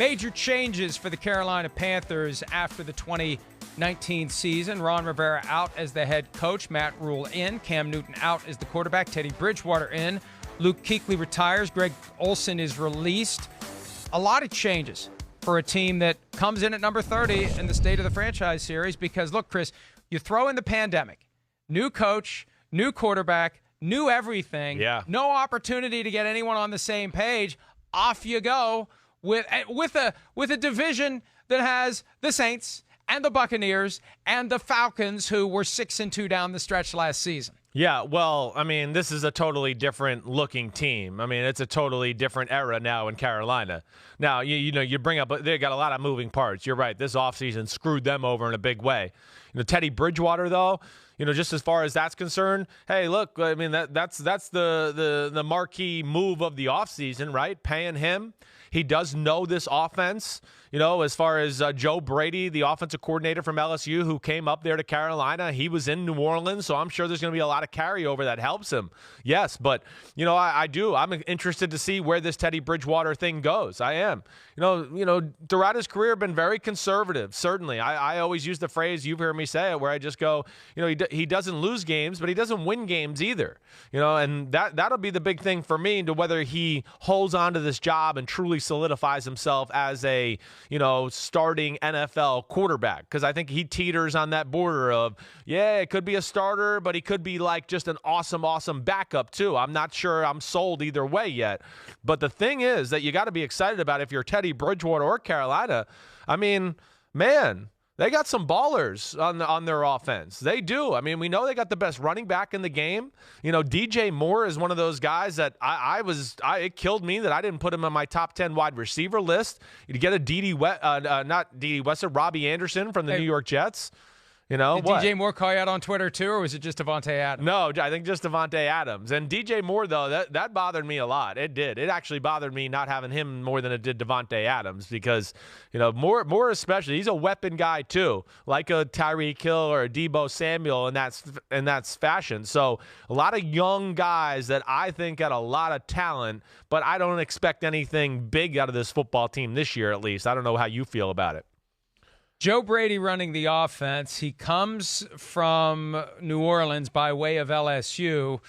Major changes for the Carolina Panthers after the 2019 season. Ron Rivera out as the head coach. Matt Rule in. Cam Newton out as the quarterback. Teddy Bridgewater in. Luke Kuechly retires. Greg Olsen is released. A lot of changes for a team that comes in at number 30 in the State of the Franchise Series because, look, Chris, you throw in the pandemic. New coach, new quarterback, new everything. Yeah. No opportunity to get anyone on the same page. Off you go. With a division that has the Saints and the Buccaneers and the Falcons, who were 6-2 down the stretch last season. Yeah, well, I mean, this is a totally different looking team. I mean, it's a totally different era now in Carolina. Now, you bring up, they got a lot of moving parts. You're right. This offseason screwed them over in a big way. Teddy Bridgewater, though, just as far as that's concerned, hey, look, I mean, that's the marquee move of the offseason, right? Paying him. He does know this offense, as far as Joe Brady, the offensive coordinator from LSU who came up there to Carolina. He was in New Orleans, so I'm sure there's going to be a lot of carryover that helps him. Yes, but, I'm interested to see where this Teddy Bridgewater thing goes. I am. Throughout his career, been very conservative, certainly. I always use the phrase, you've heard me say it, where I just go, he doesn't lose games, but he doesn't win games either. And that'll be the big thing for me to whether he holds on to this job and truly solidifies himself as a, starting NFL quarterback. Because I think he teeters on that border of, it could be a starter, but he could be like just an awesome backup too. I'm not sure I'm sold either way yet. But the thing is that you got to be excited about if you're Teddy Bridgewater or Carolina. I mean, man, they got some ballers on their offense. They do. I mean, we know they got the best running back in the game. DJ Moore is one of those guys that it killed me that I didn't put him on my top 10 wide receiver list. You get a Robbie Anderson from the New York Jets. Did DJ Moore call you out on Twitter too, or was it just Davante Adams? No, I think just Davante Adams. And DJ Moore, though, that bothered me a lot. It did. It actually bothered me not having him more than it did Davante Adams because, Moore especially, he's a weapon guy too, like a Tyreek Hill or a Deebo Samuel, and that's fashion. So a lot of young guys that I think got a lot of talent, but I don't expect anything big out of this football team this year at least. I don't know how you feel about it. Joe Brady running the offense. He comes from New Orleans by way of LSU,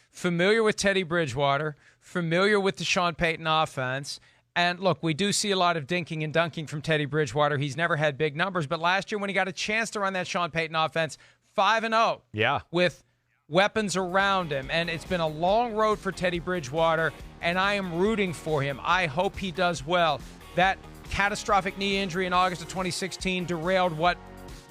familiar with Teddy Bridgewater, familiar with the Sean Payton offense. And look, we do see a lot of dinking and dunking from Teddy Bridgewater. He's never had big numbers, but last year when he got a chance to run that Sean Payton offense, 5-0. Yeah. With weapons around him. And it's been a long road for Teddy Bridgewater, and I am rooting for him. I hope he does well. That catastrophic knee injury in August of 2016 derailed what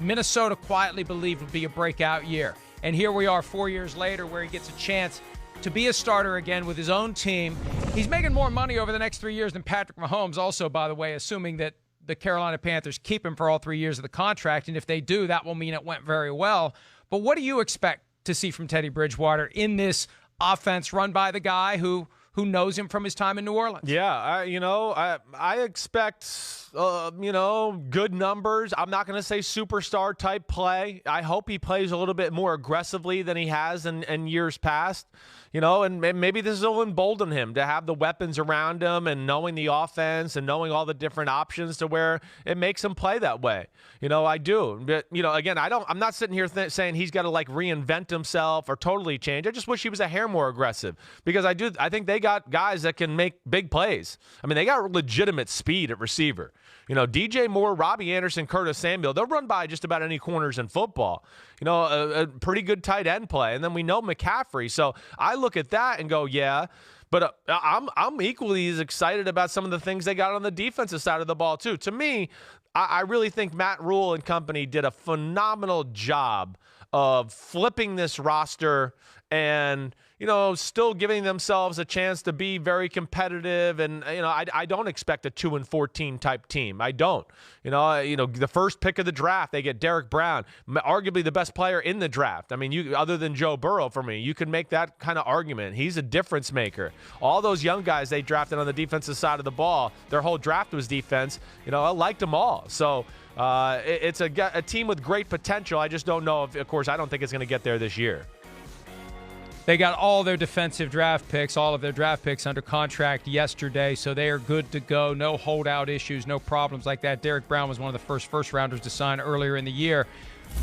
Minnesota quietly believed would be a breakout year. And here we are 4 years later where he gets a chance to be a starter again with his own team. He's making more money over the next 3 years than Patrick Mahomes also, by the way, assuming that the Carolina Panthers keep him for all 3 years of the contract. And if they do, that will mean it went very well. But what do you expect to see from Teddy Bridgewater in this offense run by the guy who knows him from his time in New Orleans? Yeah, I expect, good numbers. I'm not going to say superstar type play. I hope he plays a little bit more aggressively than he has in years past. And maybe this will embolden him to have the weapons around him and knowing the offense and knowing all the different options to where it makes him play that way. I do. But, again, I'm not sitting here saying he's got to like reinvent himself or totally change. I just wish he was a hair more aggressive because I think they got guys that can make big plays. I mean, they got legitimate speed at receiver. DJ Moore, Robbie Anderson, Curtis Samuel, they'll run by just about any corners in football. A pretty good tight end play. And then we know McCaffrey. So I look at that and go, yeah. But I'm equally as excited about some of the things they got on the defensive side of the ball, too. To me, I really think Matt Rule and company did a phenomenal job of flipping this roster and, still giving themselves a chance to be very competitive. And, I don't expect a 2-14 type team. I don't. The first pick of the draft, they get Derek Brown, arguably the best player in the draft. I mean, other than Joe Burrow for me, you can make that kind of argument. He's a difference maker. All those young guys they drafted on the defensive side of the ball, their whole draft was defense. I liked them all. So it's a team with great potential. I just don't know if, of course, I don't think it's going to get there this year. They got all their defensive draft picks, all of their draft picks under contract yesterday, so they are good to go. No holdout issues, no problems like that. Derek Brown was one of the first-rounders to sign earlier in the year.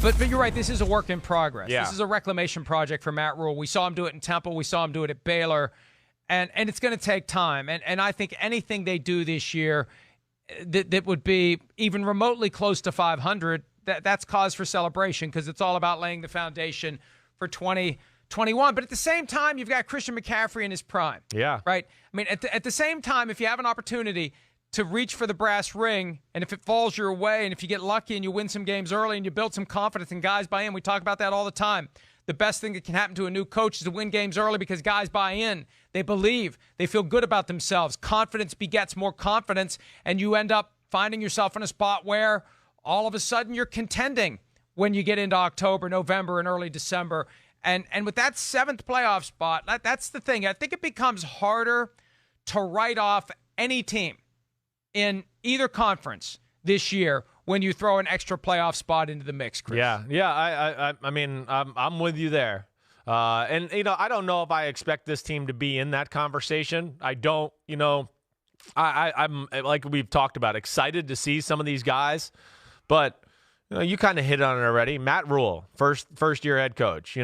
But you're right, this is a work in progress. Yeah. This is a reclamation project for Matt Rule. We saw him do it in Temple. We saw him do it at Baylor. And it's going to take time. And I think anything they do this year that would be even remotely close to 500, that's cause for celebration because it's all about laying the foundation for 2021. But at the same time, you've got Christian McCaffrey in his prime. Yeah. Right? I mean, at the same time, if you have an opportunity to reach for the brass ring, and if it falls your way, and if you get lucky and you win some games early and you build some confidence and guys buy in, we talk about that all the time. The best thing that can happen to a new coach is to win games early because guys buy in. They believe. They feel good about themselves. Confidence begets more confidence, and you end up finding yourself in a spot where all of a sudden you're contending when you get into October, November, and early December. And with that 7th playoff spot, that's the thing. I think it becomes harder to write off any team in either conference this year when you throw an extra playoff spot into the mix, Chris. Yeah. I mean, I'm with you there. And, I don't know if I expect this team to be in that conversation. I don't, I'm, like we've talked about, excited to see some of these guys. But, you kind of hit on it already. Matt Rule, first-year head coach.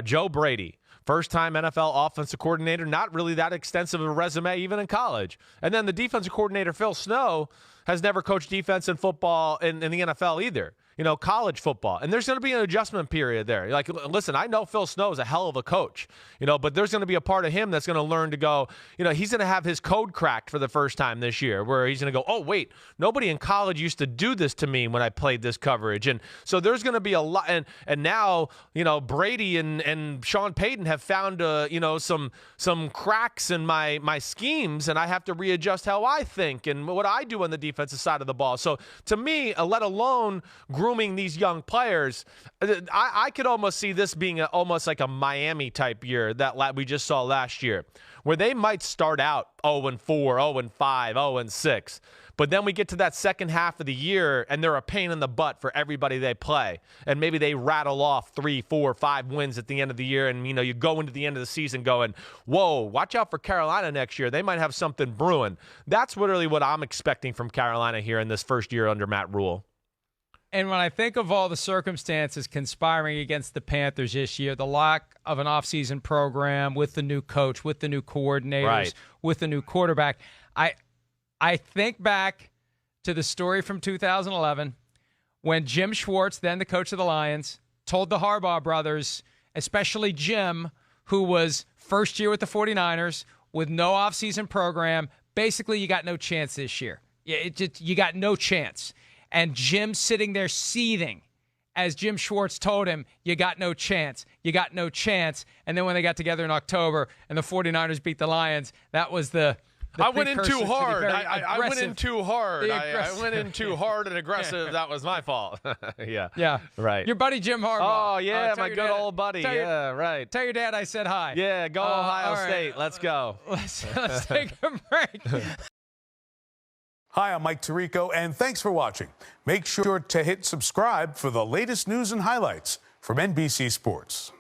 Joe Brady, first-time NFL offensive coordinator, not really that extensive a resume even in college. And then the defensive coordinator, Phil Snow, has never coached defense in football in the NFL either, college football. And there's going to be an adjustment period there. Like, listen, I know Phil Snow is a hell of a coach, but there's going to be a part of him that's going to learn to go, he's going to have his code cracked for the first time this year where he's going to go, oh, wait, nobody in college used to do this to me when I played this coverage. And so there's going to be a lot. And now, Brady and Sean Payton have found, some cracks in my schemes, and I have to readjust how I think and what I do on the defensive side of the ball. So to me, let alone grooming these young players, I could almost see this being almost like a Miami type year that we just saw last year, where they might start out 0-4, 0-5, 0-6. But then we get to that second half of the year, and they're a pain in the butt for everybody they play. And maybe they rattle off 3, 4, 5 wins at the end of the year, and, you go into the end of the season going, whoa, watch out for Carolina next year. They might have something brewing. That's really what I'm expecting from Carolina here in this first year under Matt Rule. And when I think of all the circumstances conspiring against the Panthers this year, the lack of an offseason program with the new coach, with the new coordinators, right, with the new quarterback, I think back to the story from 2011 when Jim Schwartz, then the coach of the Lions, told the Harbaugh brothers, especially Jim, who was first year with the 49ers, with no offseason program, basically you got no chance this year. You got no chance. And Jim sitting there seething as Jim Schwartz told him, you got no chance. You got no chance. And then when they got together in October and the 49ers beat the Lions, that was I went in too hard. I went in too hard. I went in too hard and aggressive. That was my fault. Yeah. Yeah. Right. Your buddy Jim Harbaugh. Oh, yeah, my good old buddy. Yeah, right. Tell your dad I said hi. Yeah, go Ohio State. Let's go. Let's take a break. Hi, I'm Mike Tirico, and thanks for watching. Make sure to hit subscribe for the latest news and highlights from NBC Sports.